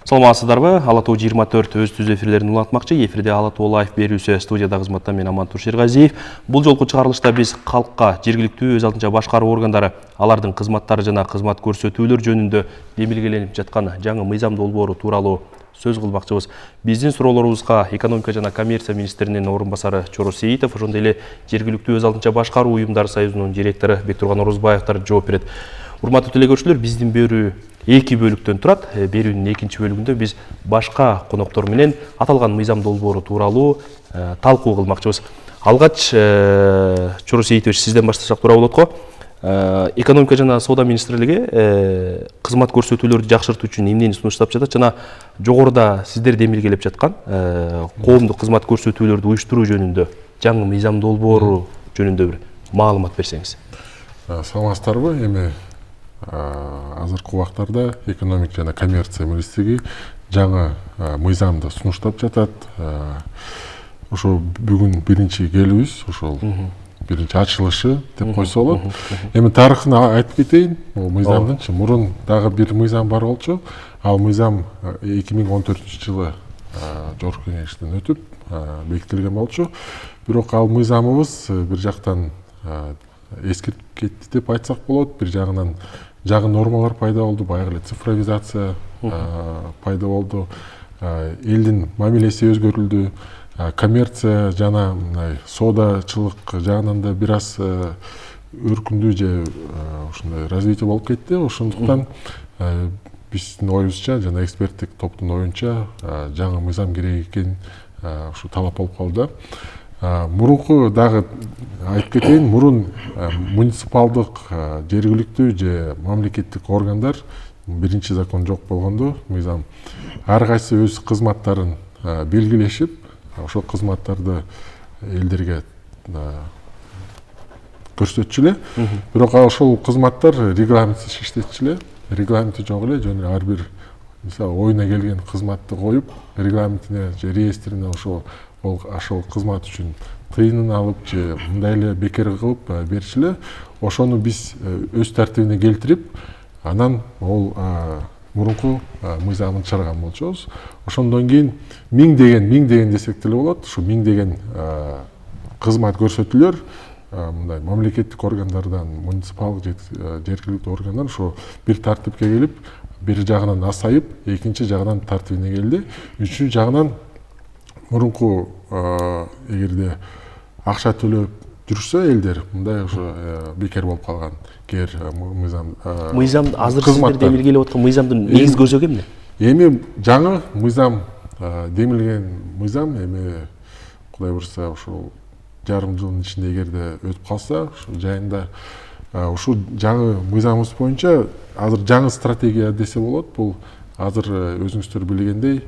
Саламатсыздарбы? Ала Тоо 24 өз түз эфирлерин улантмакчы. Эфирде Ала Тоо Лайф берүүсү, студияда кызматта мен Амантур Шерғазиев. Бул жолку чыгарылышта биз калкка, жергиликтүү өз алдынча башкаруу органдары, алардын кызматтары жана кызмат көрсөтүүлөр жөнүндө демилгеленип жаткан жаңы мыйзам долбоору тууралуу сөз кылмакчыбыз. Биздин суроолорубузга экономика жана коммерция министринин орун басары Чоро Сейитов, ошондой эле жергиликтүү өз алдынча башкаруу уюмдары союзунун директору Бектурган Орозбаевтар жооп берет. Урматтуу телекөрүүчүлөр, биздин берүү эки бөлүктөн турат. Берүүнүн экинчи бөлүгүндө биз башка коноктор менен аталган мыйзам долбоору тууралуу талкуу кылмакчыбыз. Алгач Чоро Сейитович, сизден баштасак туура болот го. Экономика жана соода министрлиги кызмат көрсөтүүлөрдү жакшыртуу үчүн эмнени сунуштап жатат жана жогоруда сиздер демилгелеп жаткан коомдук кызмат көрсөтүүлөрдү уюштуруу жөнүндө жаңы мыйзам долбоору жөнүндө бир маалымат берсеңиз. Саламатсыздарбы? Эми азыркы убактарда экономика жана коммерция министрлиги жаңы мыйзамды сунуштап жатат. Ошо бүгүн биринчи келүүбүз, ошол биринчи ачылышы деп койсо болот. Эми тарыхын айтып кетейин. Бул мыйзамдын мурун дагы бир мыйзам бар болчу. Ал мыйзам 2014-жылы жогорку кеңештен өтүп бекитилген болчу. Бирок ал мыйзамыбыз бир жактан эскирип кетти деп айтсак болот. Бир жагынан жаңы нормалар пайда болду, баягы эле цифровизация пайда болду. Элдин мамилеси өзгөрүлдү. Коммерция жана соодачылык жагынан да бир аз өркүндүү же ушундай развитие болуп кетти. Ошондуктан биздин оюбузча жана эксперттик топтун оюнча жаңы мыйзам керек экен ушу талап болуп калды. Мурунку дагы айтып кетейин, мурун муниципалдык, жергиликтүү же мамлекеттик органдар биринчи закон жок болгондо мыйзам ар кайсы өз кызматтарын белгилешип, ошол кызматтарды элдерге көрсөтчү эле. Бирок ошол кызматтар регламентсиз иштетчү эле. Регламенти жок эле, жөн эле ар бир мисалы оюна келген кызматты коюп, регламентине же реестрине ошол кызмат үчүн тыйынын алып же мындай эле бекер кылып берчү эле. Ошону биз өз тартибине келтирип, анан ол мурунку мыйзамын чыгарган болчубуз. Ошондон кийин миң деген десек деле болот. Ушу миң деген кызмат көрсөтүүлөр мындай мамлекеттик органдардан, муниципалдык, жергиликтүү органдар ошо бир тартипке келип, бир жагынан асайып, экинчи жагынан тартибине келди. Үчүнчү жагынан мурунку эгерде акча төлөп жүрсө элдер, мындай ошо бекер болуп калган кер мыйзам азыр сиздер демилгелеп аткан мыйзамдын негизги өзөгү эмне? Эми жаңы мыйзам демилген мыйзам эми Кудай буйрса ошол жарым жылдын ичинде эгерде өтүп калса, ушул жайында ушул жаңы мыйзамыбыз боюнча азыр жаңы стратегия десе болот. Бул азыр өзүңүздөр билгендей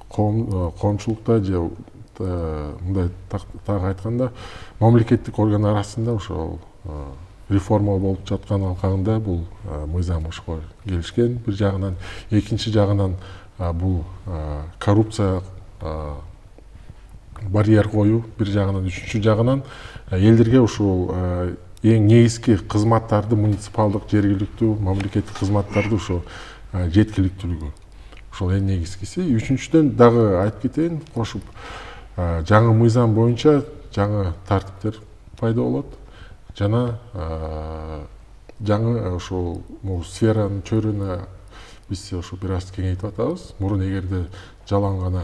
коомчулукта же мындай так айтканда мамлекеттик органдар арасында ошол реформа болуп жаткан алкагында бул мыйзам ошого келишкен. Бир жагынан, экинчи жагынан бул коррупция барьер коюу, бир жагынан, үчүнчү жагынан элдерге ушул эң негизги кызматтарды, муниципалдык, жергиликтүү, мамлекеттик кызматтарды ошо жеткиликтүүлүгү. Ошол эң негизгиси. Үчүнчүдөн дагы айтып кетейин, кошуп жаңы мыйзам боюнча жаңы тартиптер пайда болот. Жана жаңы ошол сферанын чөйрөнө биз ошо бир аз кеңейтип атабыз. Мурун эгерде жалаң гана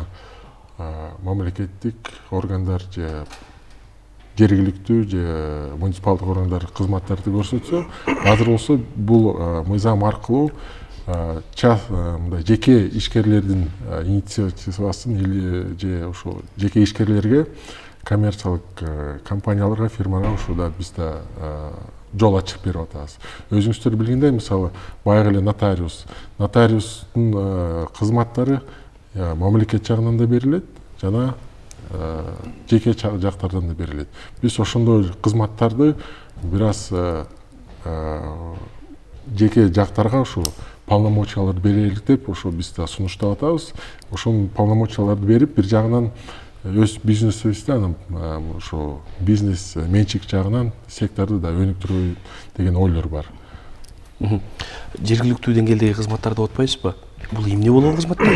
мамлекеттик органдар же жергиликтүү же муниципалдык органдар кызматтарды көрсөтсө, азыр болсо бул мыйзам аркылуу мындай жеке ишкерлердин инициативасын же ошо жеке ишкерлерге, коммерциялык компанияларга, фирмаларга ушуда биз да жол ачып берип атабыз. Өзүңүздөр билгендей, мисалы баягы эле нотариустун кызматтары мамлекет жагынан да берилет, жана жеке жактардан да берилет. Биз ошондой кызматтарды бир аз жеке жактарга ушу полномочияларды берелик деп ошо биз да сунуштап атабыз. Ошол полномочияларды берип, бир жагынан өз бизнесибизди, анан ошо бизнес менчик жагынан секторду да өнүктүрүү деген ойлор бар. Жергиликтүү деңгээлдеги кызматтарды отпайсызбы? Бул эмне болгон кызматтар?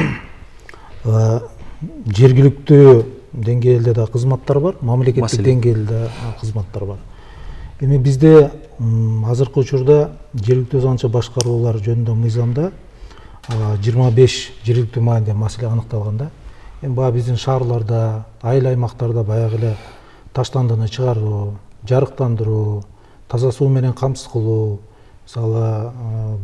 Жергиликтүү деңгээлде да кызматтар бар, мамлекеттик деңгээлде кызматтар бар. Эми бизде азыркы учурда жергиликтүү өз атынча башкаруулар жөнүндө мыйзамда 25 жергиликтүү маанидеги маселе аныкталган да. Эми баягы биздин шаарларда, айыл аймактарда баягы эле таштандыны чыгаруу, жарыктандыруу, таза суу менен камсыз кылуу, мисалы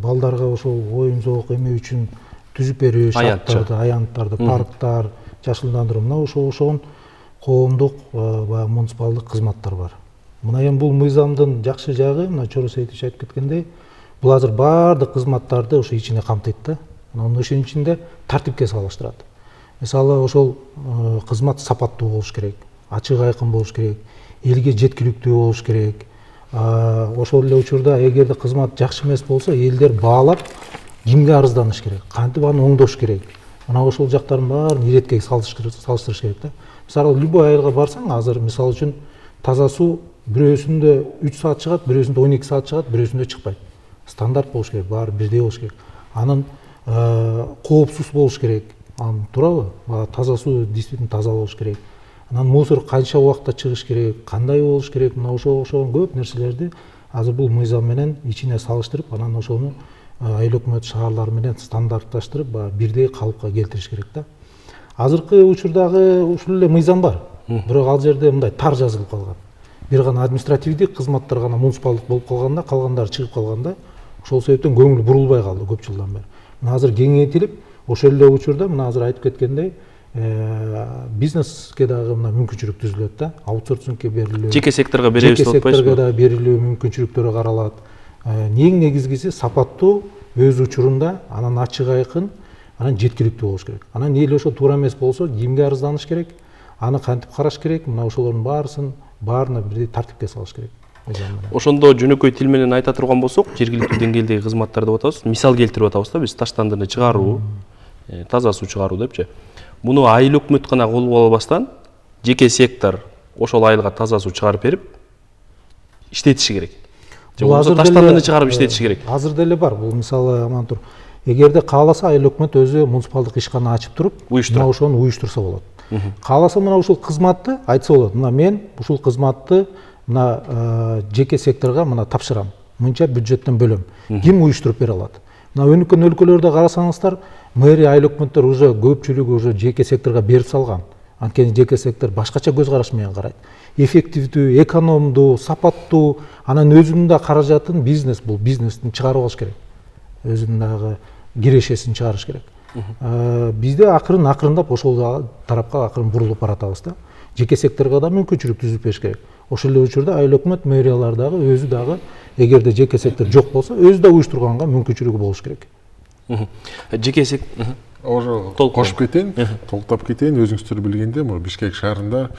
балдарга ошол оюн зоок эме үчүн түзүп берүү шарттарды, аянттарды, парктар, жашылдандыруу, мына ошон коомдук баягы муниципалдык кызматтар бар. Мына эми бул мыйзамдын жакшы жагы, мына Чоро Сейитович айтып кеткендей, бул азыр баардык кызматтарды ошо ичине камтыйт да. Анан ошонун ичинде тартипке салыштырат. Мисалы ошол кызмат сапаттуу болуш керек, ачык айкын болуш керек, элге жеткиликтүү болуш керек. Ошол эле учурда эгерде кызмат жакшы эмес болсо, элдер баалап кимге арызданыш керек, кантип аны оңдош керек. Мына ошол жактардын баарын иретке салыштырыш керек да. Мисалы любой айылга барсаң, азыр мисалы үчүн таза суу бирөөсүндө 3 саат чыгат, бирөөсүндө 12 саат чыгат, бирөөсүндө чыкпайт. Стандарт болуш керек, баары бирдей болуш керек. Анын коопсуз болуш керек. Анан туурабы? Таза суу действительно таза болуш керек. Анан мусор канча убакытта чыгыш керек, кандай болуш керек, мына ошого көп нерселерди азыр бул мыйзам менен ичине салыштырып, анан ошону айыл өкмөт шаарлар менен стандартташтырып, бирдей калыпка келтириш керек да. Азыркы учурдагы ушул эле мыйзам бар. Бирок ал жерде мындай тар жазылып калган. Бир гана административдик кызматтар гана муниципалдык болуп калганда, калгандары чыгып калганда, ошол себептен көңүл бурулбай калды көп жылдан бери. Мына азыр кеңейтилип, ошол эле учурда мына азыр айтып кеткендей, бизнеске дагы мына мүмкүнчүлүк түзүлөт да, аутсорсингке берилүү, жеке секторго беребиз деп атпайсызбы? Жеке секторго да берилүү мүмкүнчүлүктөрү каралат. Эң негизгиси сапаттуу, өз учурунда, анан ачык айкын, анан жеткиликтүү болуш керек. Анан эл ошо туура эмес болсо, кимге арызданыш керек, аны кантип караш керек, мына ошолордун баарына бирдей тартипке салыш керек. Ошондо жөнөкөй тил менен айта турган болсок, жергиликтүү деңгээлдеги кызматтар деп атабыз. Мисал келтирип атабыз да, биз таштандыны чыгаруу, таза суу чыгаруу депчи. Муну айыл өкмөт гана колго албастан, жеке сектор ошол айылга таза суу чыгарып берип иштетиши керек. Же болбосо таштандыны чыгарып иштетиши керек. Азыр деле бар. Бул мисалы амантур. Эгерде кааласа айыл өкмөт өзү муниципалдык ишкана ачып туруп, мына ошону уюштурса болот. Кааласа мына ушул кызматты айтса болот. Мына мен ушул кызматты мына жеке секторго мына тапшырам. Мынча бюджеттен бөлөм. Ким уюштуруп бере алат? Мына өнүккөн өлкөлөрдө карасаңыздар, мэрия айыл өкмөттөр уже көпчүлүгү уже жеке секторго берип салган. Анткени жеке сектор башкача көз караш менен карайт. Эффективдүү, экономдуу, сапаттуу, анан өзүнүн да каражатын бул бизнестин чыгарып алыш керек. Өзүнүн дагы кирешесин чыгарыш керек. Бизде акырындап ошол тарапка акырын бурулуп баратабыз да. Жеке секторго да мүмкүнчүлүк түзүп бериш керек. Ошол эле учурда айыл өкмөт мэриялар дагы өзү дагы эгерде жеке сектор жок болсо, өзү да уюштурганга мүмкүнчүлүгү болуш керек. Жеке сектор кошуп кетейин, толуктап кетейин. Өзүңүздөр билгендей, Бишкек шаарында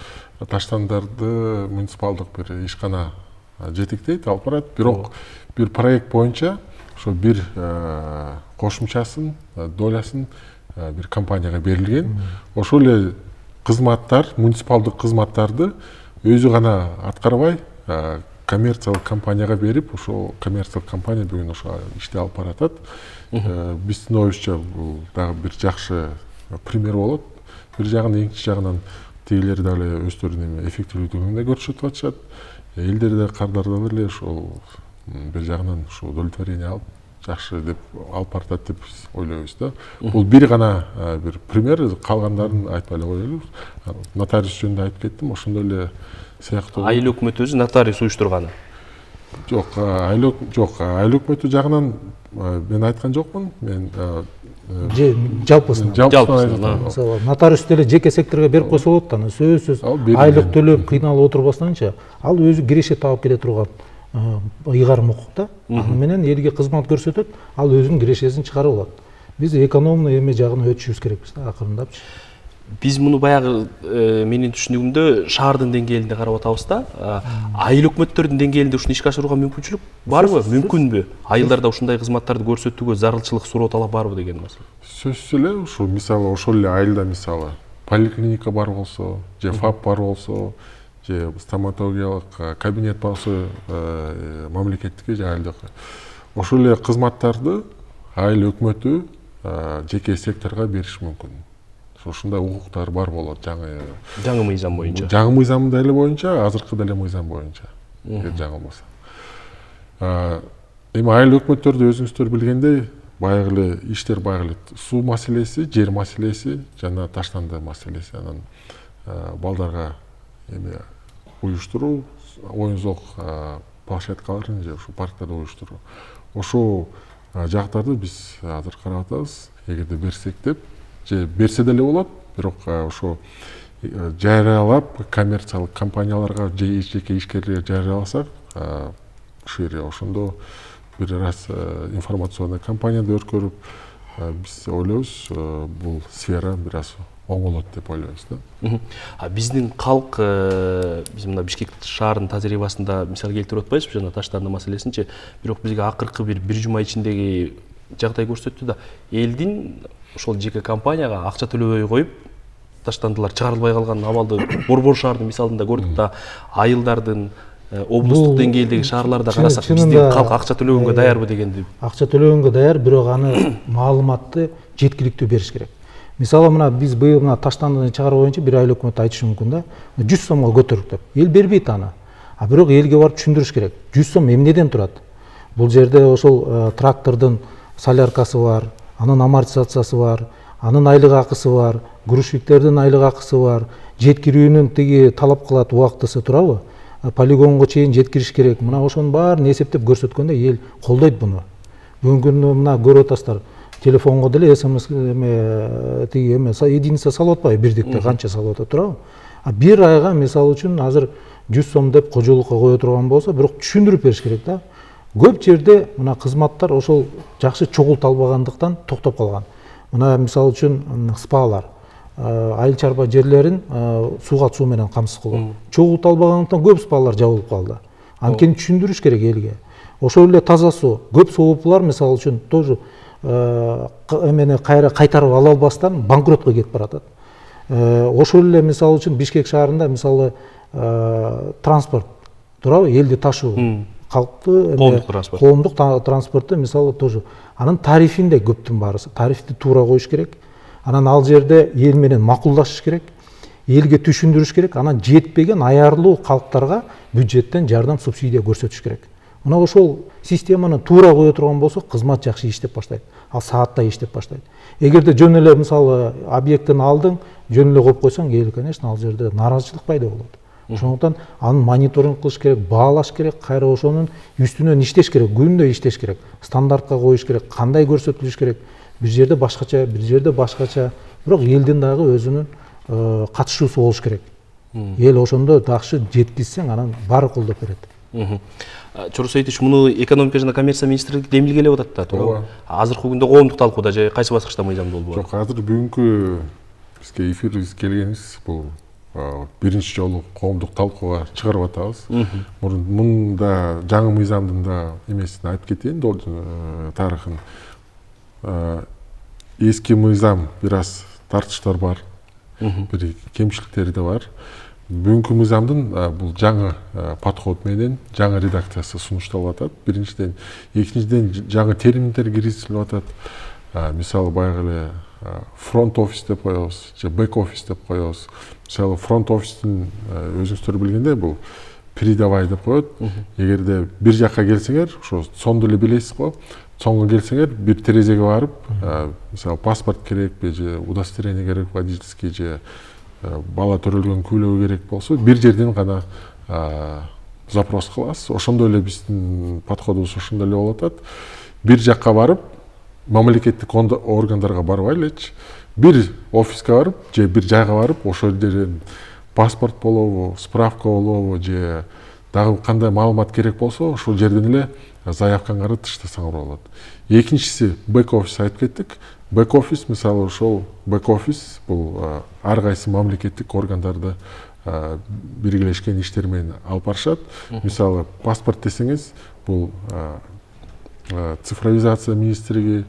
таштандарды муниципалдык бир ишкана жетектейт, алып барат. Бирок бир проект боюнча ошо бир кошумчасын, долясын бир компанияга берилген. Ошол эле кызматтар, муниципалдык кызматтарды өзү гана аткарбай, коммерциялык компанияга берип, ошол коммерциялык компания бүгүн ошо ишти алып баратат. Биздин оюбузча бул дагы бир жакшы пример болот. Бир жагынан, экинчи жагынан тигилер дагы өздөрүнүн эффективдүүлүгүн да көрсөтүп атышат. Элдер да кардарда деле ошол бир жагынан ушул удовлетворение алып, жакшы деп алып баратат деп ойлойбуз да. Бул бир гана бир пример, калгандарын айтпай эле коелубуз. Нотариус жөнүндө айтып кеттим, ошондой эле сыяктуу. Айыл өкмөт өзү нотариус уюштурганы. Жок, айыл өкмөтү жагынан мен айткан жокмун. Мен жалпысынан айткам. Нотариус деле жеке секторго берип койсо болот да, сөзсүз айлык төлөп кыйналып отурбастанчы, ал өзү киреше таап келе турган ыйгарым укук да. Аны менен элге кызмат көрсөтөт, ал өзүнүн кирешесин чыгарып алат. Биз экономно эме жагына өтүшүбүз керекпиз да, акырындапчы. Биз муну баягы менин түшүнүгүмдө шаардын деңгээлинде карап атабыз да. Айыл өкмөттөрдүн деңгээлинде ушуну ишке ашырууга мүмкүнчүлүк барбы? Мүмкүнбү? Айылдарда ушундай кызматтарды көрсөтүүгө зарылчылык, суроо талап барбы деген маселе. Сөзсүз эле ушул мисалы ошол эле айылда мисалы поликлиника бар болсо, же ФАП бар болсо, же стоматологиялык кабинет болсо, мамлекеттикке же айылдыкы. ошол эле кызматтарды айыл өкмөтү жеке секторго бериш мүмкүн. Ушундай укуктар бар болот жаңы мыйзам боюнча. Жаңы мыйзам деле боюнча, азыркы деле мыйзам боюнча. Жаңылмаса. Эми айыл өкмөттөрдү өзүңүздөр билгендей, баягы эле иштер баягы эле суу маселеси, жер маселеси жана таштанды маселеси. Анан балдарга эми уюштуруу, оюн зоок площадкаларын же ушу парктарды уюштуруу. Ошол жактарды биз азыр карап атабыз. Эгерде берсек деп, же берсе деле болот, бирок ошо жарыялап коммерциялык компанияларга же жеке ишкерлерге жарыяласак, шире ошондо бир раз информационный кампанияда өткөрүп, биз ойлойбуз, бул сфера бир аз оңолот деп ойлойбуз да. Биздин калк, биз мына Бишкек шаарынын тажрыйбасында мисал келтирип атпайбызбы, жана таштанды маселесинчи, бирок бизге акыркы бир жума ичиндеги жагдай көрсөттү да, элдин ошол жеке компанияга акча төлөбөй коюп, таштандылар чыгарылбай калган абалды Борбор шаарынын мисалында көрдүк да, айылдардын облустук деңгээлдеги шаарларда карасак, биздин калк акча төлөгөнгө даярбы дегенди. Акча төлөгөнгө даяр, бирок аны маалыматты жеткиликтүү бериш керек. Мисалы мына биз быйыл мына таштандыны чыгаруу боюнча бир айыл өкмөт айтышы мүмкүн да, 100 сомго көтөрдүк деп. Эл бербейт аны. Бирок элге барып түшүндүрүш керек. 100 сом эмнеден турат? Бул жерде ошол трактордун соляркасы бар, анын амортизациясы бар, анын айлык акысы бар, грузчиктердин айлык акысы бар, жеткирүүнүн тиги талап кылат убактысы турабы? Полигонго чейин жеткириш керек. Мына ошонун баарын эсептеп көрсөткөндө эл колдойт буну. Бүгүнкү күндө мына көрүп атасыздар, телефонго деле СМС тиги единица салып атпайбы, бирдикте канча салып атат турабы? Бир айга мисалы үчүн азыр 100 сом деп кожолукка кое турган болсо, бирок түшүндүрүп бериш керек да. Көп жерде мына кызматтар ошол жакшы чогулталбагандыктан токтоп калган. Мына мисалы үчүн спалар, айыл чарба жерлерин сууга суу менен камсыз кылуу. Чогулталбагандыктан көп спалар жабылып калды. Анткени түшүндүрүш керек элге. Ошол эле таза суу, көп соопулар мисалы үчүн тоже эмени кайра кайтарып ала албастан банкротко кетип баратат. Ошол эле мисалы үчүн Бишкек шаарында мисалы транспорт турабы, элди ташуу, калкты коомдук транспорту мисалы тоже анын тарифинде көптүн баарысы, тарифти туура коюш керек. Анан ал жерде эл менен макулдашыш керек, элге түшүндүрүш керек, анан жетпеген аярлуу калктарга бюджеттен жардам, субсидия көрсөтүш керек. Мына ошол системаны туура кое турган болсо, кызмат жакшы иштеп баштайт. Ал сааттай иштеп баштайт. Эгерде жөн эле мисалы объектин алдың, жөн эле коюп койсоң, эл конечно ал жерде нааразычылык пайда болот. Ошондуктан аны мониторинг кылыш керек, баалаш керек, кайра ошонун үстүнөн иштеш керек, күндө иштеш керек, стандартка коюш керек, кандай көрсөтүлүш керек. Бир жерде башкача, бир жерде башкача, бирок элдин дагы өзүнүн катышуусу болуш керек. Эл ошондо жакшы жеткизсең, анан баары колдоп берет. Чорук Саитович, муну экономика жана коммерция министрлиги демилгелеп атат да, туура. Азыркы күндө коомдук талкууда же кайсы баскычта мыйзам болду? Жок, азыр бүгүнкү бизге эфирибиз келгениз бул биринчи жолу коомдук талкууга чыгарып атабыз. Мында жаңы мыйзамдын да эмесин айтып кетейин, тарыхын. Эски мыйзам бир аз тартыштар бар, бир кемчиликтери да бар. Бүгүнкү мыйзамдын бул жаңы подход менен жаңы редакциясы сунушталып атат. Биринчиден, экинчиден жаңы терминдер киргизилип атат. Мисалы баягы эле фронт офис деп коебуз, же бэк офис деп коебуз. Мисалы фронт офистин өзүңүздөр билгендей бул передовой деп коет. Эгерде бир жакка келсеңер, ошо сонду эле билесиз го. Сонго келсеңер, бир терезеге барып, мисалы паспорт керекпи, же удостоверение керек, водительский, же бала төрөлгөн күйлөө керек болсо, бир жерден гана запрос кыласыз. Ошондой эле биздин подходубуз ошондой эле болуп атат. Бир жакка барып, мамлекеттик органдарга барбай элечи, бир офиске барып, же бир жайга барып, ошол жерден паспорт болобу, справка болобу, же дагы кандай маалымат керек болсо, ошол жерден эле заявкаңарды тыштасаңар болот. Экинчиси бэк офис айтып кеттик. Бэк офис, мисалы ошол бэк офис бул ар кайсы мамлекеттик органдарды биргелешкен иштер менен алып барышат. Мисалы паспорт десеңиз, бул цифровизация министрлиги,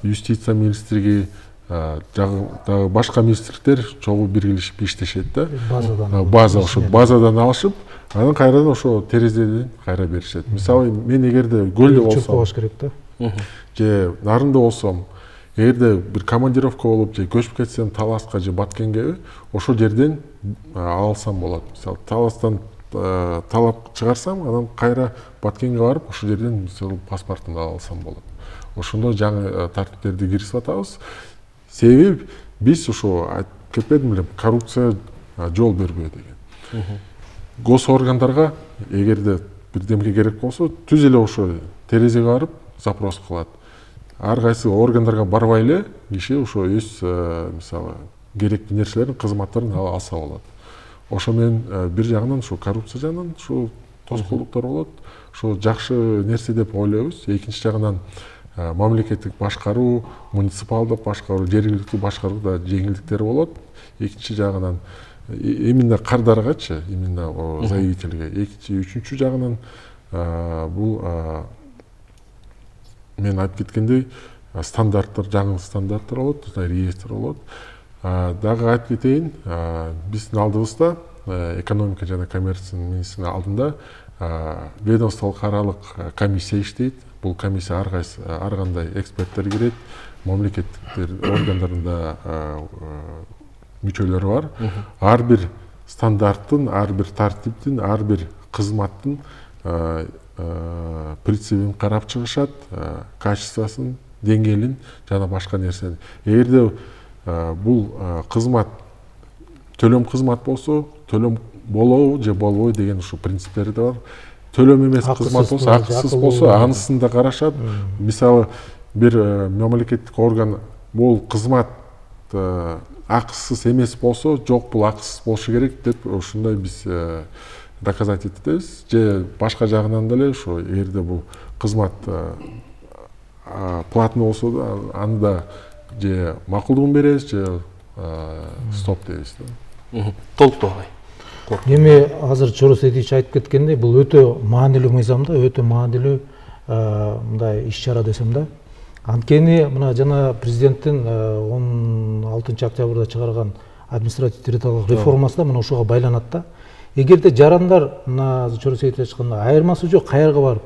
юстиция министрлиги, дагы башка министрликтер чогуу биргелешип иштешет да. Базадан алышып, анан кайрадан ошо терезеден кайра беришет. Мисалы, мен эгерде көлдө болсом, керек да. же нарында болсом, эгерде бир командировка болуп же көчүп кетсем Таласка же Баткенге, ошол жерден ала алсам болот. Мисалы, Таластан талап чыгарсам, анан кайра Баткенге барып, ошол жерден мисалы паспортумду ала алсам болот. Ошондой жаңы тартиптерди киргизип атабыз. Себеби биз ошо айтып кетпедим белем, коррупция жол бербөө деген. Госоргандарга эгерде бирдемке керек болсо, түз эле ошо терезеге барып запрос кылат. Ар кайсы органдарга барбай эле киши ошо өз мисалы керектүү нерселерин, кызматтарын алса болот. Ошо менен бир жагынан ошо коррупция жагынан ошо тоскоолдуктар болот. Ошо жакшы нерсе деп ойлойбуз. Экинчи жагынан мамлекеттик башкаруу, муниципалдык башкаруу, жергиликтүү башкарууда жеңилдиктер болот. Экинчи жагынан именно кардаргачы, именно заявительге. Үчүнчү жагынан бул мен айтып кеткендей стандарттар, жаңы стандарттар болот, реестр болот. Дагы айтып кетейин, биздин алдыбызда экономика жана коммерция министринин алдында ведомстволук аралык комиссия иштейт. Бул комиссия ар кандай эксперттер кирет, мамлекеттик органдарында мүчөлөрү бар. Ар бир стандарттын, ар бир тартиптин, ар бир кызматтын принцибин карап чыгышат, качествосын, деңгээлин жана башка нерсени. Эгерде бул кызмат төлөм кызмат болсо, төлөм болобу же болбойбу деген ушу принциптери да бар. Төлөм эмес кызмат болсо, акысыз болсо, анысын да карашат. Мисалы, бир мамлекеттик орган бул кызмат акысыз эмес болсо, жок бул акысыз болушу керек деп ушундай биз доказать этебиз. Же башка жагынан деле ошо эгерде бул кызмат платный болсо да, аны да же макулдугун беребиз, же стоп дейбиз да. Толуктоо агай. Эми азыр Чорос Эдич айтып кеткендей, бул өтө маанилүү мыйзам да, өтө маанилүү мындай иш-чара десем да. Анткени мына жана президенттин 16-октябрда чыгарган административдик реформасы да мына ошого байланат да. Эгерде жарандар мына Чорос Эдич айткандай айырмасы жок, каерге барып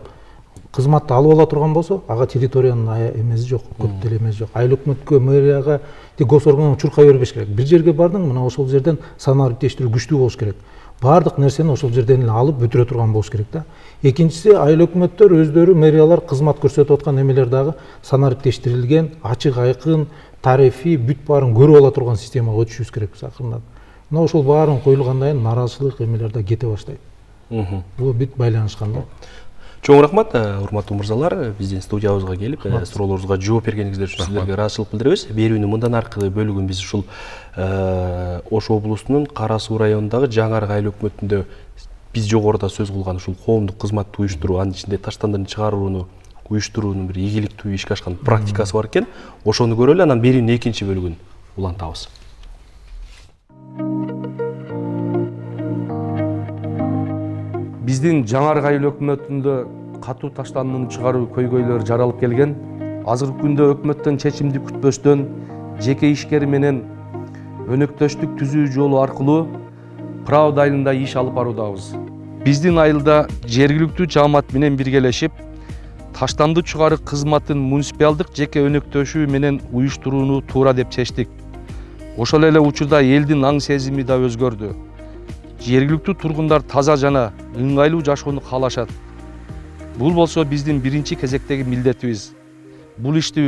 кызматты алып ала турган болсо, ага территориянын эмеси жок, көп деле эмеси жок. Айыл өкмөткө, мэрияга, госорганга чуркай бербеш керек. Бир жерге бардың, мына ошол жерден санаа ириктештирүү күчтүү болуш керек. Бардык нерсени ошол жерден эле алып бүтүрө турган болуш керек да. Экинчиси, айыл өкмөттөр өздөрү, мэриялар кызмат көрсөтүп аткан эмелер дагы санаа ириктештирилген, ачык айкын, тарифи бүт баарын көрүп ала турган системага өтүшүбүз керек акырындап. Мына ошол баарын коюлгандан кийин нааразычылык эмелер да кете баштайт. Бул бүт байланышкан да. Чоң рахмат, урматтуу мырзалар, биздин студиябызга келип, суроолорубузга жооп бергениңиздер үчүн сиздерге ыраазычылык билдиребиз. Берүүнүн мындан аркы бөлүгүн биз ушул Ош облусунун Кара Суу районундагы Жаңарык айыл өкмөтүндө биз жогоруда сөз кылган ушул коомдук кызматты уюштуруу, анын ичинде таштандырын чыгарууну уюштуруунун бир ийгиликтүү ишке ашкан практикасы бар экен. Ошону көрөлү, анан берүүнүн экинчи бөлүгүн улантабыз. Биздин Жаңарык айыл өкмөтүндө катуу таштандырын чыгаруу көйгөйлөрү жаралып келген. Азыркы күндө өкмөттөн чечимди күтпөстөн жеке ишкер менен өнөктөштүк түзүү жолу аркылуу Правда айылында иш алып баруудабыз. Биздин айылда жергиликтүү жаамат менен биргелешип, таштанды чыгаруу кызматын муниципалдык жеке өнөктөшүү менен уюштурууну туура деп чечтик. Ошол эле учурда элдин аң сезими да өзгөрдү. Жергиликтүү тургундар таза жана ыңгайлуу жашоону каалашат. Бул болсо биздин биринчи кезектеги милдетибиз. Бул ишти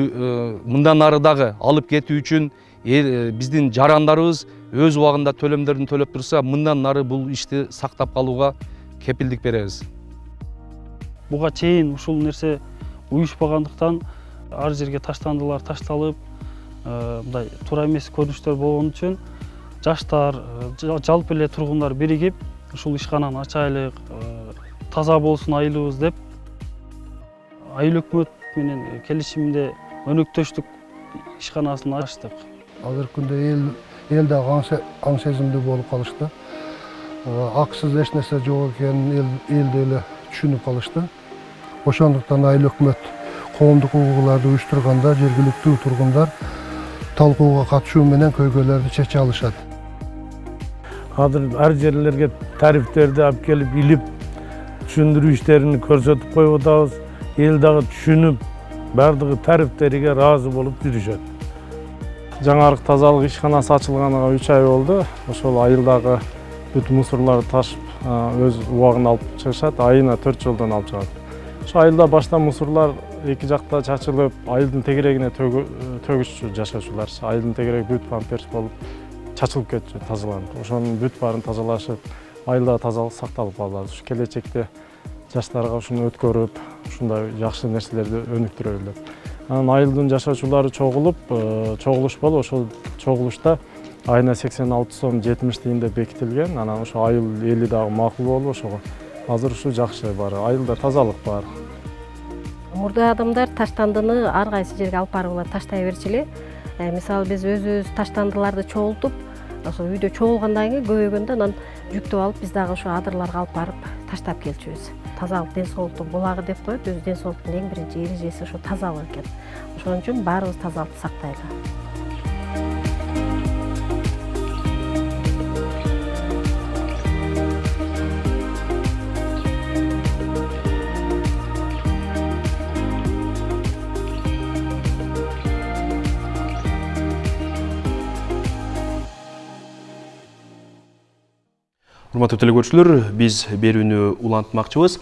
мындан ары дагы алып кетүү үчүн биздин жарандарыбыз өз убагында төлөмдөрүн төлөп турса, мындан ары бул ишти сактап калууга кепилдик беребиз. Буга чейин ушул нерсе уюшпагандыктан ар жерге таштандылар ташталып, мындай туура эмес көрүнүштөр болгон үчүн жаштар, жалпы эле тургундар биригип, ушул ишкананы ачайлык, таза болсун айылыбыз деп, айыл өкмөт менен келишимде өнөктөштүк ишканасын ачтык. Азыркы күндө эл дагы аң сезимдүү болуп калышты. Акысыз эч нерсе жок экенин эл деле түшүнүп калышты. Ошондуктан айыл өкмөт коомдук угууларды уюштурганда жергиликтүү тургундар талкууга катышуу менен көйгөйлөрдү чече алышат. Азыр ар жерлерге тарифтерди алып келип илип түшүндүрүү иштерин көрсөтүп коюп атабыз. Эл дагы түшүнүп, бардыгы тарифтериге ыраазы болуп жүрүшөт. Жаңарык тазалык ишканасы ачылганына 3 ай болду. Ошол айылдагы бүт мусорларды ташып, өз убагына алып чыгышат. Айына 4 жолдон алып чыгат. Ошо айылда башта мусорлар эки жакта чачылып, айылдын тегерегине төгүшчү жашоочулар. Айылдын тегереги бүт памперс болуп чачылып кетчү, тазаланып. Ошонун бүт баарын тазалашып, айылда тазалык сакталып калат. Ушу келечекте жаштарга ушуну өткөрүп, ушундай жакшы нерселерди өнүктүрө билет. Анан айылдын жашоочулары чогулушпол, ошол чогулушта айына 86 сом 70 тиынде бекитилген. Анан ошо айыл эли дагы макул болуп, ошого азыр ушу жакшы бар. Айылда тазалык бар. Мурда адамдар таштандыны ар кайсы жерге алып барып алып таштай берчү эле. Мисалы биз өзүбүз таштандыларды чогултуп, ошо үйдө чогулгандан кийин көбөйгөндө анан жүктөп алып биз дагы ошо адырларга алып барып таштап келчүбүз. Тазалык ден соолуктун булагы деп коет, өзү ден соолуктун эң биринчи эрежеси ошо тазалык экен. Ошон үчүн баарыбыз тазалыкты сактайлы. Урматтуу телекөрүүчүлөр, биз берүүнү улантмакчыбыз.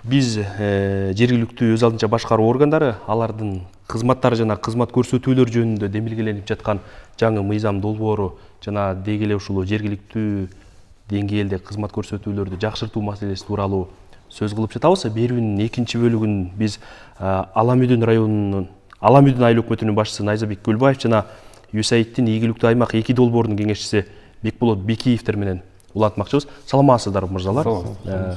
Биз жергиликтүү өз алдынча башкаруу органдары алардын кызматтары жана кызмат көрсөтүүлөр жөнүндө демилгеленип жаткан жаңы мыйзам долбоору жана деги эле ушул жергиликтүү деңгээлде кызмат көрсөтүүлөрдү жакшыртуу маселеси тууралуу сөз кылып жатабыз. Берүүнүн экинчи бөлүгүн биз Аламүйдүн районунун Аламүйдүн айыл өкмөтүнүн башчысы Найзабек Көлбаев жана ЮСАИДтин ийгиликтүү аймак 2 долбоорунун кеңешчиси Бекболот Бекиевтер менен улантмакчыбыз. Саламатсыздарбы мырзалар?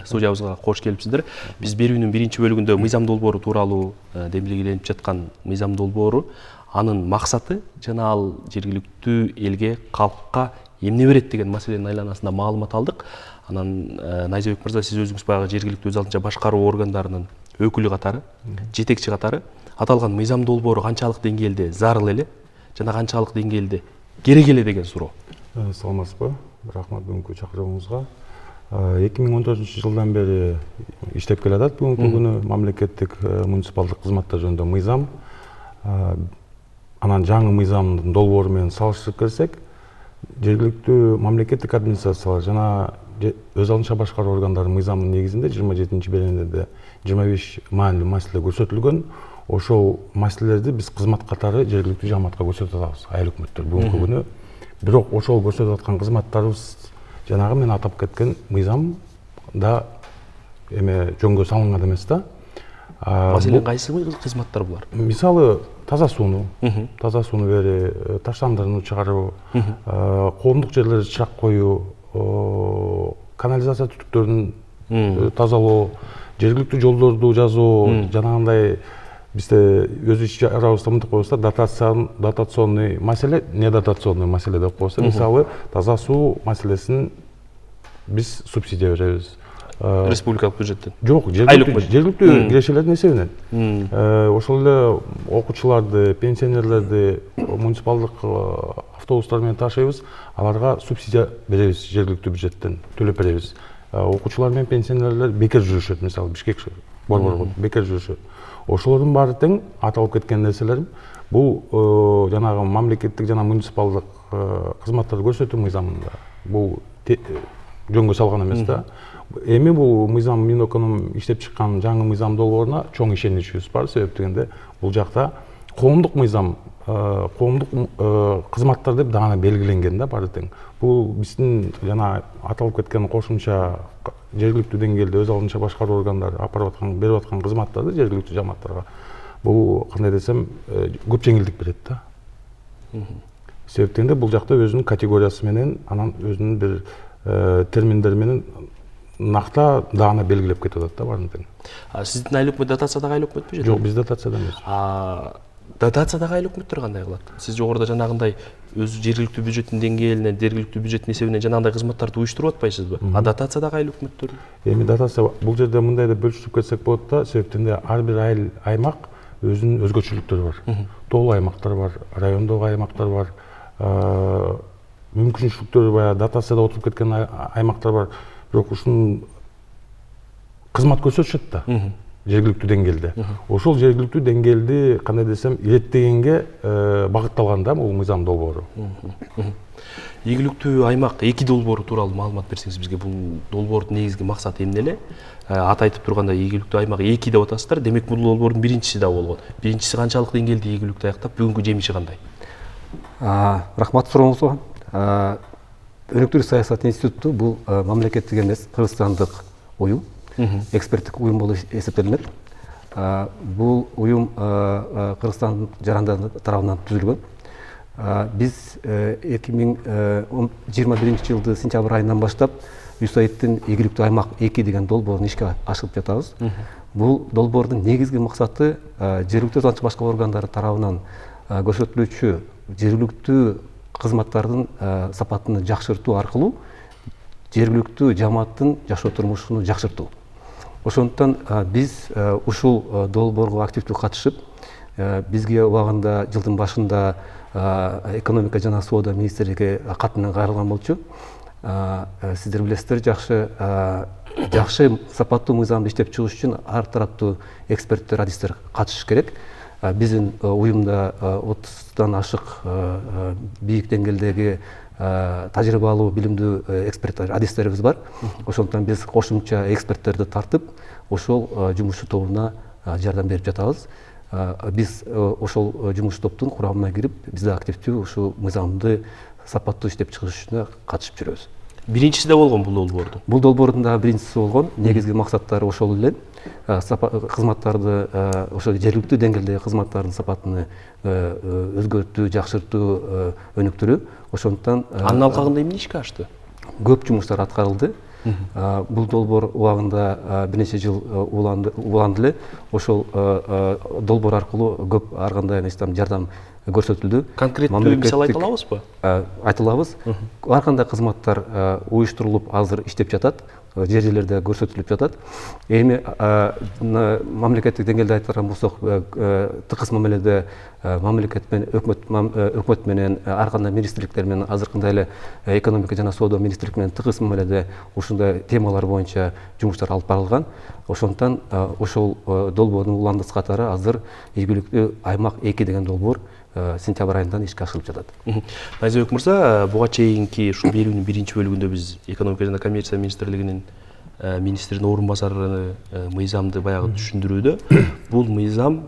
Студиябызга кош келипсиздер. Биз берүүнүн биринчи бөлүгүндө мыйзам долбоору тууралуу демилгеленип жаткан мыйзам долбоору, анын максаты жана ал жергиликтүү элге, калкка эмне берет деген маселенин айланасында маалымат алдык. Анан Найзабек мырза, сиз өзүңүз баягы жергиликтүү өз алдынча башкаруу органдарынын өкүлү катары, жетекчи катары аталган мыйзам долбоору канчалык деңгээлде зарыл эле жана канчалык деңгээлде керек эле деген суроо. Саламатсызбы? Рахмат бүгүнкү чакырууңузга. 2014 жылдан бери иштеп келатат бүгүнкү күнү мамлекеттик муниципалдык кызматтар жөнүндө мыйзам. Анан жаңы мыйзамдын долбоору менен салыштырып келсек, жергиликтүү мамлекеттик администрациялар жана өз алдынча башкаруу органдары мыйзамынын негизинде 27-беренеде 25 маанилүү маселе көрсөтүлгөн. Ошол маселелерди биз кызмат катары жергиликтүү жамаатка көрсөтүп атабыз, айыл өкмөттөр бүгүнкү күнү. Бирок ошол көрсөтүп аткан кызматтарыбыз жанагы мен атап кеткен мыйзам да жөнгө салынган эмес да. Маселен кайсы кызматтар булар? Мисалы таза сууну бери, таштандырууну чыгаруу, коомдук жерлерди чырак коюу, канализация түтүктөрүн тазалоо, жергиликтүү жолдорду жазуу, жанагындай бизде өз иш арабызда мынтип коебуз да, дотационный маселе, недотационный маселе деп коебуз. Мисалы таза суу маселесин биз субсидия беребиз. Республикалык бюджеттен? Жок, жергиликтүү кирешелердин эсебинен. Ошол эле окуучуларды, пенсионерлерди муниципалдык автобустар менен ташыйбыз, аларга субсидия беребиз, жергиликтүү бюджеттен төлөп беребиз. Окуучулар менен пенсионерлер бекер жүрүшөт, мисалы Бишкек борборго бекер жүрүшөт. Ошолордун баары тең аталып кеткен нерселер бул жанагы мамлекеттик жана муниципалдык кызматтарды көрсөтүү мыйзамында бул жөнгө салган эмес да. Эми бул мыйзам Минэконом иштеп чыккан жаңы мыйзам долбооруна чоң ишеничибиз бар. Себеп дегенде бул жакта коомдук мыйзам, коомдук кызматтар деп дагы белгиленген да баары тең. Бул биздин жана аталып кеткен кошумча жергиликтүү деңгээлде өз алдынча башкаруу органдары берип аткан кызматтарды жергиликтүү жамааттарга бул кандай десем көп жеңилдик берет да. Себептен де бул жакта өзүнүн категориясы менен, анан өзүнүн бир терминдери менен накта даана белгилеп кетип атат да баарын тең. Сиздин айыл өкмөт дотациядагы айыл өкмөтпү? Жок, биз дотацияда эмес. Дотациядагы айыл өкмөттөр кандай кылат? Сиз жогоруда жанагындай өз жергиликтүү бюджеттин деңгээлинен, жергиликтүү бюджеттин эсебинен жанагындай кызматтарды уюштуруп атпайсызбы? Дотациядагы айыл өкмөттөр? Эми дотация бул жерде мындай деп бөлүштүрүп кетсек болот да, себептен де ар бир айыл аймак өзүнүн өзгөчөлүктөрү бар. Тоолуу аймактар бар, райондогу аймактар бар, мүмкүнчүлүктөрү баягы дотацияда отуруп кеткен аймактар бар. Бирок ушунун кызмат көрсөтүшөт да жергиликтүү деңгээлде. Ошол жергиликтүү деңгээлди кандай десем иреттегенге багытталган да бул мыйзам долбоору. Ийгиликтүү аймак 2 долбоору тууралуу маалымат берсеңиз бизге. Бул долбоордун негизги максаты эмне эле? Аты айтып турганда ийгиликтүү аймак 2 деп атасыздар. Демек бул долбоордун биринчиси да болгон. Биринчиси канчалык деңгээлде ийгиликтүү аяктап, бүгүнкү жемиши кандай? Рахмат сурооңузга. Өнүктүрүү саясат институту бул мамлекеттик эмес, кыргызстандык уюм, эксперттик уюм болуп эсептелинет. Бул уюм Кыргызстан жарандары тарабынан түзүлгөн. Биз 2021 жылдын сентябрь айынан баштап USAID-тин ийгиликтүү аймак 2 деген долбоорун ишке ашырып жатабыз. Бул долбоордун негизги максаты жергиликтүү жана башка органдар тарабынан көрсөтүлүүчү жергиликтүү кызматтардын сапатын жакшыртуу аркылуу жергиликтүү жамааттын жашоо турмушун жакшыртуу. Ошондуктан биз ушул долбоорго активдүү катышып, бизге убагында жылдын башында экономика жана соода министрлиги кат менен кайрылган болчу. Сиздер билесиздер, жакшы сапаттуу мыйзамды иштеп чыгыш үчүн ар тараптуу эксперттер, адистер катышыш керек. Биздин уюмда 30-дан ашык бийик деңгээлдеги тажрыйбалуу билимдүү эксперттер, адистерибиз бар. Ошондуктан биз кошумча эксперттерди тартып, ошол жумуш тобуна жардам берип жатабыз. Биз ошол жумуш топтун курамына кирип, биз да активдүү ушул мыйзамды сапаттуу иштеп чыгыш үчүн катышып жүрөбүз. Биринчиси да болгон бул долбоордун. Бул долбоордун да биринчиси болгон. Негизги максаттары ошол эле. Кызматтарды, ошол жергиликтүү деңгээлдеги кызматтардын сапатын өзгөртүү, жакшыртуу, өнүктүрүү. Ошондуктан анын алкагында эмне ишке ашты? Көп жумуштар аткарылды. Бул долбоор убагында бир нече жыл уланды эле. Ошол долбоор аркылуу көп ар кандай жардам көрсөтүлдү. Конкреттүү мисал айта алабызбы? Айта алабыз. Ар кандай кызматтар уюштурулуп азыр иштеп жатат, жер жерлерде көрсөтүлүп жатат. Эми мамлекеттик деңгээлде айткан болсок, тыкыз мамиледе мамлекет менен өкмөт менен ар кандай министрликтер менен азыркындай эле экономика жана соода министрлик менен тыкыз мамиледе ушундай темалар боюнча жумуштар алып барылган. Ошондуктан ошол долбоордун уландысы катары азыр ийгиликтүү аймак 2 деген долбоор сентябрь айынан ишке ашырылып жатат. Найзабек мырза, буга чейинки ушул берүүнүн биринчи бөлүгүндө биз экономика жана коммерция министрлигинин министринин орун басары мыйзамды баягы түшүндүрүүдө, бул мыйзам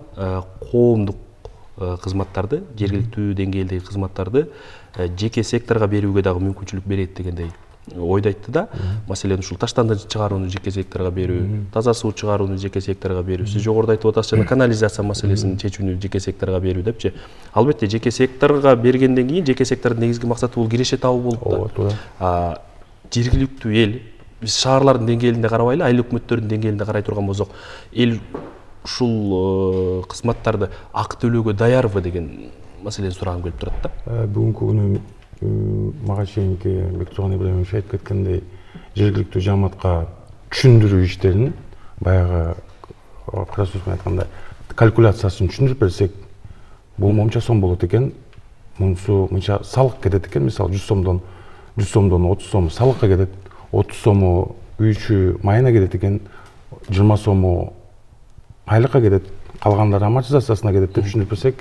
коомдук кызматтарды, жергиликтүү деңгээлдеги кызматтарды жеке секторго берүүгө дагы мүмкүнчүлүк берет дегендей ойду айтты да. Маселен, ушул таштанды чыгарууну жеке секторго берүү, таза суу чыгарууну жеке секторго берүү, сиз жогоруда айтып атасыз, жана канализация маселесин чечүүнү жеке секторго берүү депчи. Албетте, жеке секторго бергенден кийин жеке сектордун негизги максаты бул киреше табуу болуп да. Жергиликтүү эл, биз шаарлардын деңгээлинде карабай эле, айыл өкмөттөрдүн деңгээлинде карай турган болсок, эл ушул кызматтарды акы төлөөгө даярбы деген маселени сурагым келип турат да. Бүгүнкү күнү мага чейинки Бектурган Ибраимович айтып кеткендей, жергиликтүү жамаатка түшүндүрүү иштерин баягы кыра сөз менен айтканда калькуляциясын түшүндүрүп берсек, бул монча сом болот экен, мунусу мынча салык кетет экен, мисалы 100 сомдон 30 сом салыкка кетет, 30 сому үй ичүү майына кетет экен, 20 сому айлыкка кетет, калгандары амортизациясына кетет деп түшүндүрүп берсек,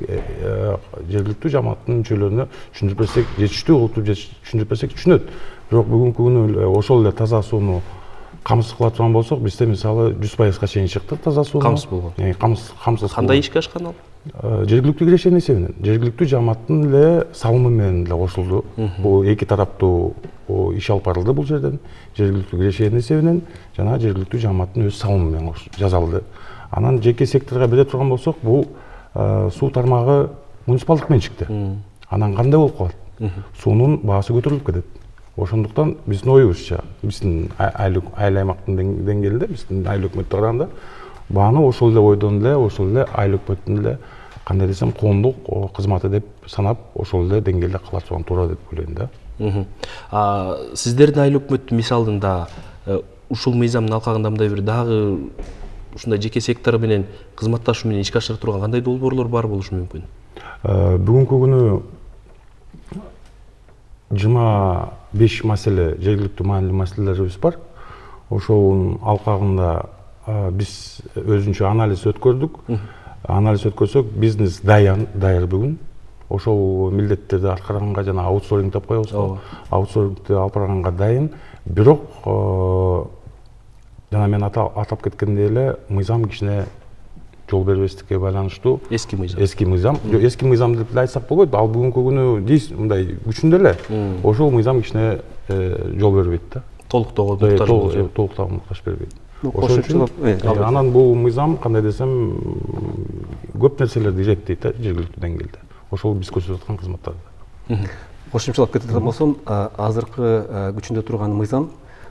жергиликтүү жамааттын мүчөлөрүнө түшүндүрүп берсек, жетиштүү болуп түшүндүрүп берсек түшүнөт. Бирок бүгүнкү күнү ошол эле таза сууну камсыз кыла турган болсок, бизде мисалы 100%га чейин чыкты таза суу. Камсыз болгон. Камсыз. Кандай ишке ашкан ал? Жергиликтүү кирешенин эсебинен, жергиликтүү жамааттын эле салымы менен эле кошулду. Бул эки тараптуу иш алып барылды бул жерден. Жергиликтүү кирешенин эсебинен жана жергиликтүү жамааттын өз салымы менен жасалды. Анан жеке секторго бере турган болсок, бул суу тармагы муниципалдык менчикте. Анан кандай болуп калат? Суунун баасы көтөрүлүп кетет. Ошондуктан биздин оюбузча, биздин айыл аймактын деңгээлинде, биздин айыл өкмөттү караганда бааны ошол эле ойдон эле, ошол эле айыл өкмөттүн эле кандай десем коомдук кызматы деп санап, ошол эле деңгээлде кала турган туура деп ойлойм да. Сиздердин айыл өкмөттүн мисалында ушул мыйзамдын алкагында мындай бир дагы ушундай жеке сектор менен кызматташуу менен ишке ашыра турган кандай долбоорлор бар болушу мүмкүн? Бүгүнкү күнү 25 маселе, жергиликтүү маанилүү маселелерибиз бар. Ошонун алкагында биз өзүнчө анализ өткөрдүк. Анализ өткөрсөк, бизнес даяр бүгүн. Ошол милдеттерди аткарганга жана аутсорсинг деп коебуз го. Аутсорсингди алып барганга дайын. Бирок жана мен атап кеткендей эле мыйзам кичине жол бербестикке байланыштуу. Эски мыйзам. Эски мыйзам деп айтсак болбойт. Ал бүгүнкү күнү мындай күчүндө эле. Ошол мыйзам кичине жол бербейт да. Толуктоого муктаж бербейт. Ошон үчүн анан бул мыйзам кандай десем көп нерселерди иреттейт да жергиликтүү деңгээлде. Ошол биз көрсөтүп аткан кызматтарда. Кошумчалап кететін болсом, азыркы күчүндө турган мыйзам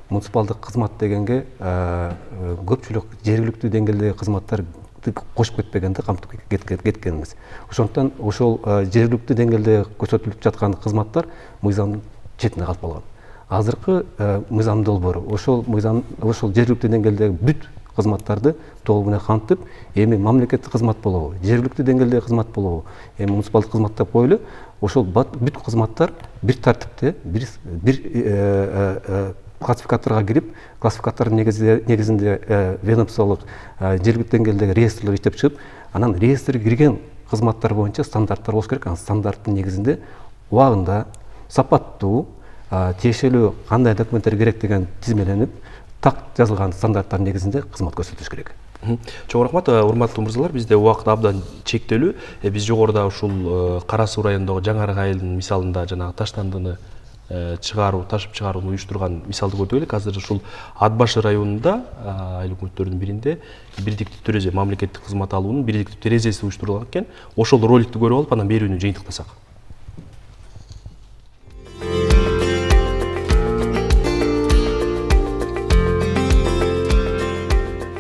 муниципалдык кызмат дегенге көпчүлүк жергиликтүү деңгээлдеги кызматтарды кошуп кетпегенди камтып кеткенбиз. Ошондуктан ошол жергиликтүү деңгээлде көрсөтүлүп жаткан кызматтар мыйзамдын четине калып калган. Азыркы мыйзам долбоору ошол жергиликтүү деңгээлдеги бүт кызматтарды толугу менен камтып, эми мамлекеттик кызмат болобу, жергиликтүү деңгээлдеги кызмат болобу, эми муниципалдык кызмат деп коелу, ошол бүт кызматтар бир тартипте, бир классификаторго кирип, классификатордун негизинде ведомстволук жергиликтүү деңгээлдеги реестрлер иштеп чыгып, анан реестрге кирген кызматтар боюнча стандарттар болуш керек. Анан стандарттын негизинде убагында, сапаттуу, тиешелүү кандай документтер керек деген тизмеленип, так жазылган стандарттар негизинде кызмат көрсөтүш керек. Чоң рахмат, урматтуу мырзалар, бизде убакыт абдан чектелүү. Биз жогоруда ушул Кара Суу районундагы Жаңы Арык айылынын мисалында жанагы таштандыны ташып чыгарууну уюштурган мисалды көрдүк элек. Азыр ушул Ат Башы районунда айыл өкмөттөрдүн биринде бирдиктүү терезе, мамлекеттик кызмат алуунун бирдиктүү терезеси уюштурулган экен. Ошол роликти көрүп алып, анан берүүнү жыйынтыктасак.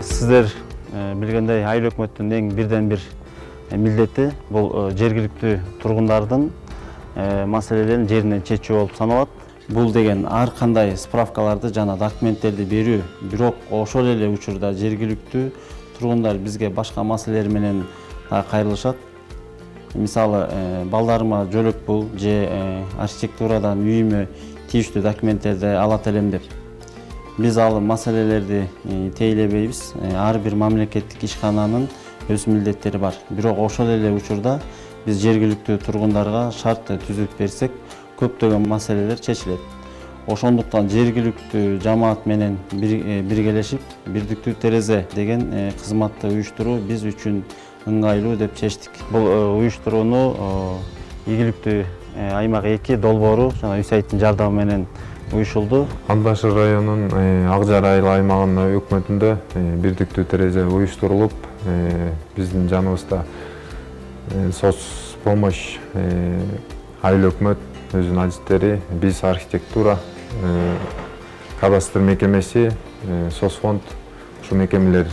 Сиздер билгендей, айыл өкмөттүн эң бирден бир милдети бул жергиликтүү тургундардын маселелерин жеринен чечүү болуп саналат. Бул деген ар кандай справкаларды жана документтерди берүү, бирок ошол эле учурда жергиликтүү тургундар бизге башка маселелер менен кайрылышат. Мисалы, балдарыма жөлөк бул же архитектурадан үйүмө тийиштүү документтерди алат элем деп. Биз ал маселелерди тейлебейбиз. Ар бир мамлекеттик ишкананын өз милдеттери бар. Бирок ошол эле учурда биз жергиликтүү тургундарга шарт түзүп берсек, көптөгөн маселелер чечилет. Ошондуктан жергиликтүү жамаат менен биргелешип, бирдиктүү терезе деген кызматты уюштуруу биз үчүн ыңгайлуу деп чечтик. Бул уюштурууну ийгиликтүү аймак 2 долбоору жана Үсайыттын жардамы менен уюшулду. Ат Башы районунун Ак Жар айыл аймагынын өкмөтүндө бирдиктүү терезе уюштурулуп, биздин жаныбызда соцпомощь, айыл өкмөт өзүнүн адистери, биз архитектура, кадастр мекемеси, соцфонд, ушул мекемелер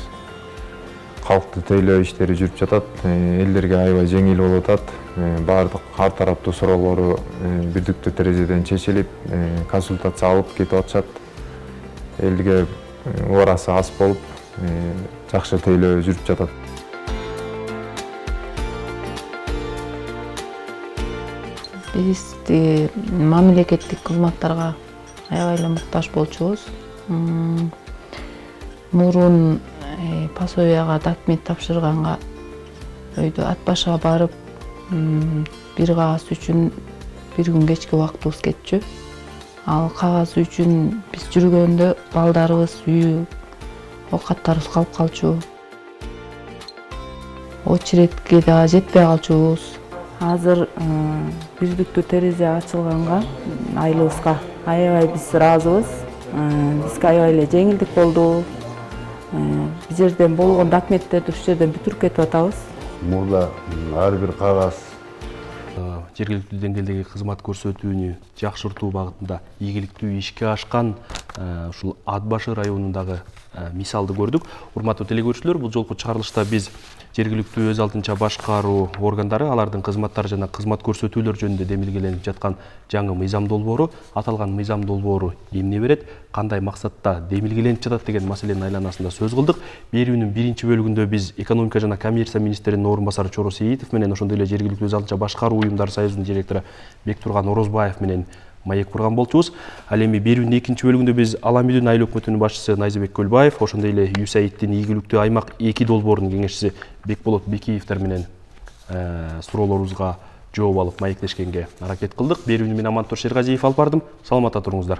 калкты тейлөө иштери жүрүп жатат. Элдерге аябай жеңил болуп атат. Баардык ар тараптуу суроолору бирдиктүү терезеден чечилип, консультация алып кетип атышат. Элге убарасы аз болуп, жакшы тейлөө жүрүп жатат. Биз мамлекеттик кызматтарга аябай эле муктаж болчубуз. Мурун пособияга документ тапшырганга өйдө Ат Башыга барып, бир кагаз үчүн бир күн кечки убактыбыз кетчү. Ал кагаз үчүн биз жүргөндө балдарыбыз, үйү, оокаттарыбыз калып калчу. Очередке да жетпей калчубуз. Азыр бирдиктүү терезе ачылганга айылыбызга аябай биз ыраазыбыз. Бизге аябай эле жеңилдик болду. Биз жерден болгон документтерди ушул жерден бүтүрүп кетип атабыз. Мурда ар бир кагаз жергиликтүү деңгээлдеги кызмат көрсөтүүнү жакшыртуу багытында ийгиликтүү ишке ашкан ушул ат башы районундагы мисалды көрдүк. Урматтуу телекөрүүчүлөр, бул жолку чыгарылышта биз жергиликтүү өз алдынча башкаруу органдары, алардын кызматтары жана кызмат көрсөтүүлөр жөнүндө демилгеленип жаткан жаңы мыйзам долбоору, аталган мыйзам долбоору эмне берет, кандай максатта демилгеленип жатат деген маселенин айланасында сөз кылдык. Берүүнүн биринчи бөлүгүндө биз экономика жана коммерция министринин орун басары Чоро Сейитов менен ошондой эле жергиликтүү өз алдынча башкаруу уюмдары союзунун директору Бектурган Орозбаев менен маек курган болчубуз. Ал эми берүүнүн экинчи бөлүгүндө биз Аламүйдүн айыл өкмөтүнүн башчысы Найзабек Көлбаев, ошондой эле ЮСАИДтин ийгиликтүү аймак 2 долбоорунун кеңешчиси Бекболот Бекиевдер менен суроолорубузга жооп алып маектешкенге аракет кылдык. Берүүнү мен Амантур Шергазиев алып бардым. Саламатта туруңуздар.